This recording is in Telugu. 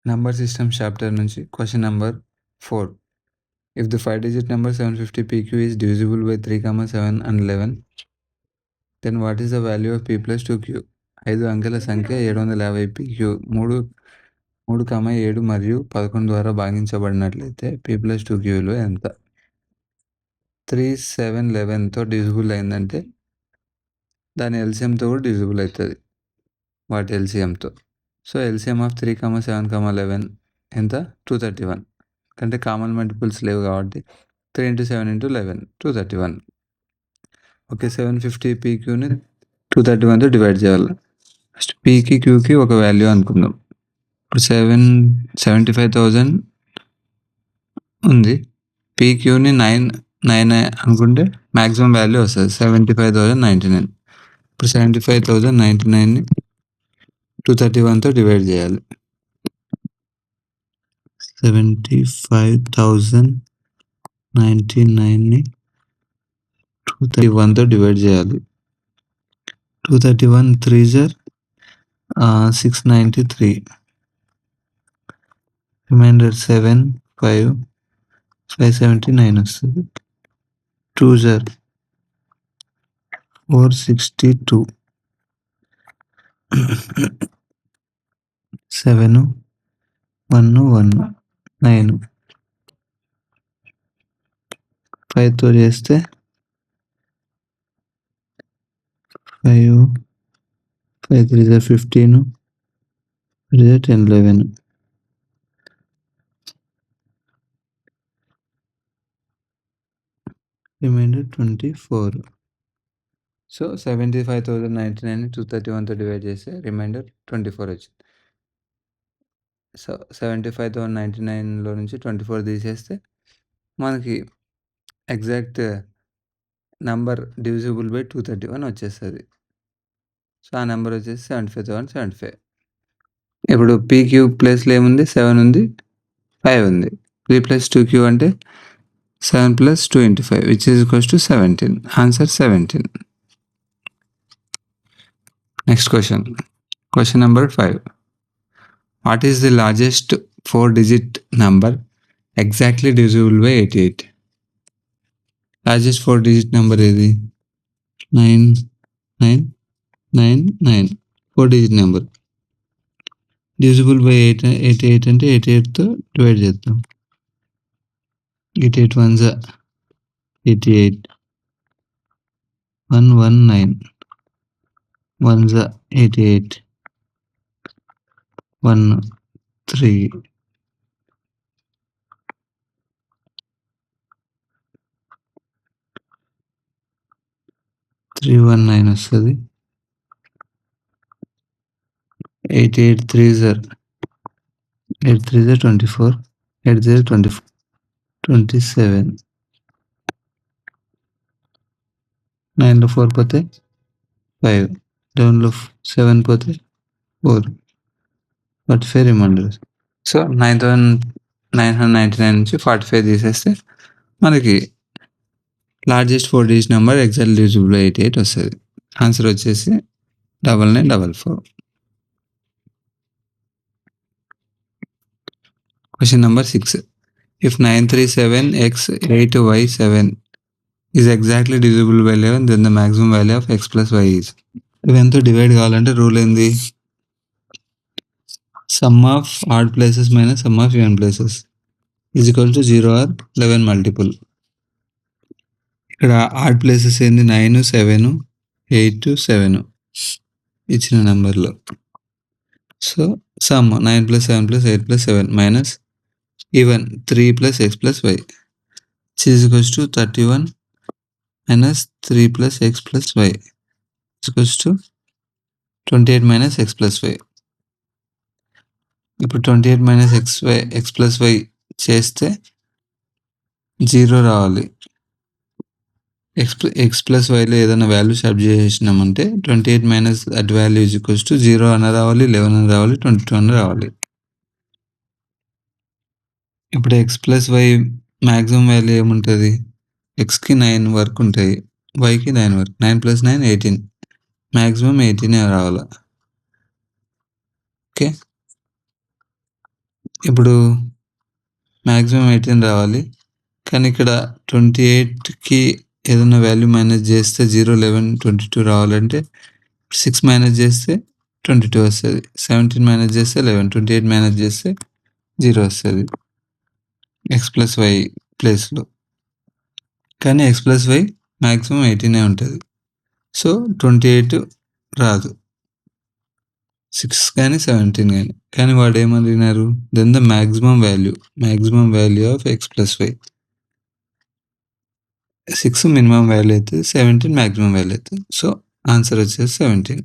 నంబర్ సిస్టమ్ చాప్టర్ నుంచి question number 4. If the 5-digit number 750PQ is divisible by 3, 7 and 11, then what is the value of P plus 2Q? 5 అంకెల సంఖ్య 750PQ 3, 7 మరియు 11 ద్వారా భాగించబడినట్లయితే P plus 2Q విలువ ఎంత? 3, 7, 11తో డివిజిబుల్ అయిందంటే దాని ఎల్సిఎంతో కూడా డివిజిబుల్ అవుతుంది, వాటి ఎల్సిఎంతో. సో ఎల్సిఎం ఆఫ్ 3, 7, 11 ఎంత? 231. అంటే కామన్ మల్టిపుల్స్ లేవు కాబట్టి 3 × 7 × 11 231. ఓకే, 750PQని 231తో డివైడ్ చేయాలి. ఫస్ట్ పీకి క్యూకి ఒక వాల్యూ అనుకుందాం. ఇప్పుడు 75,000 ఉంది. పీక్యూని 9 అనుకుంటే మ్యాక్సిమం వాల్యూ వస్తుంది 75,099. ఇప్పుడు 75,099ని 231తో డివైడ్ చేయాలి. 75,099ని 231తో డివైడ్ చేయాలి. 231 3s 693. రిమైండర్ 7, 5, 579 వస్తుంది. 2s 462. 7, 1, 1, 9. 5తో చేస్తే 5, 5 3s 15, 3s 10, 11. Reminder 24. So 75,099ని 231తో divide చేస్తే రిమైండర్ 24 వచ్చింది. సో 75,099లో నుంచి 24 తీసేస్తే మనకి ఎగ్జాక్ట్ నంబర్ డివిజిబుల్ బై 231 వచ్చేస్తుంది. సో ఆ నెంబర్ వచ్చేసి 75,075. ఇప్పుడు పీక్యూ ప్లేస్లో ఏముంది? 7 ఉంది, 5 ఉంది. 3 + 2Q అంటే 7 + 2 × 5 which is equals to 17. Answer 17. Next question number 5. What is the largest 4-digit number exactly divisible by 88? Largest 4-digit number ఏది? 9999. 4-digit నెంబర్ డివిజిబుల్ బై 88 అంటే 88తో డివైడ్ చేద్దాం. 88 1s 88, 119, 1s 88, 1 3, 319 వస్తుంది. 88 3s 24, 8 0 24, 27. 9లో 4 పోతే 5, 11లో 7 పోతే 4, 45 రిమైండర్. సో 9,999 నుంచి 45 తీసేస్తే మనకి largest 4-digit number exact divisible by 88 వస్తుంది. ఆన్సర్ వచ్చేసి 9944. Question number 6. If 937x 8y7 is exactly divisible by 11, then the maximum value of x plus y is. ఇవంతా డివైడ్ కావాలంటే రూల్ ఏంది? Sum of odd places minus sum of even places is equal to 0 or 11 multiple. ఇక్కడ ఆడ్ ప్లేసెస్ ఏంది? 9, 7, 8, 7 ఇచ్చిన నెంబర్లో. So sum 9 + 7 + 8 + 7 minus even 3 + x + y is equals to 31 minus 3 + x + y is equals to 28 - x + y. ఇప్పుడు 28 - x + y చేస్తే 0 రావాలి. x + yలో ఏదైనా వాల్యూ సబ్జెక్ట్ చేసినామంటే 28 minus that value is equals to 0 అని రావాలి, 11 అని రావాలి, 22 అని రావాలి. ఇప్పుడు x + y మ్యాక్సిమం వాల్యూ ఏముంటుంది? xకి 9 వరకు ఉంటాయి, yకి 9 వరకు. 9 + 9 18, మ్యాక్సిమం 18 రావాలి. ఓకే, ఇప్పుడు మ్యాక్సిమం 18 రావాలి, కానీ ఇక్కడ 28కి ఏదైనా వాల్యూ మైనస్ చేస్తే 0, 11, 22 రావాలంటే 6 మైనస్ చేస్తే 22 వస్తుంది, 17 మైనస్ చేస్తే 11, 28 మైనస్ చేస్తే 0 వస్తుంది x+y ప్లేస్లో. కానీ x+y మ్యాక్సిమం 18 ఉంటుంది. సో 28 రాదు, 6 కానీ 17 కానీ వాడు ఏమడిగినారు, then the maximum value of x+y. 6 minimum value అవుతుంది, 17 మ్యాక్సిమం వాల్యూ అవుతుంది. సో ఆన్సర్ వచ్చేసి 17.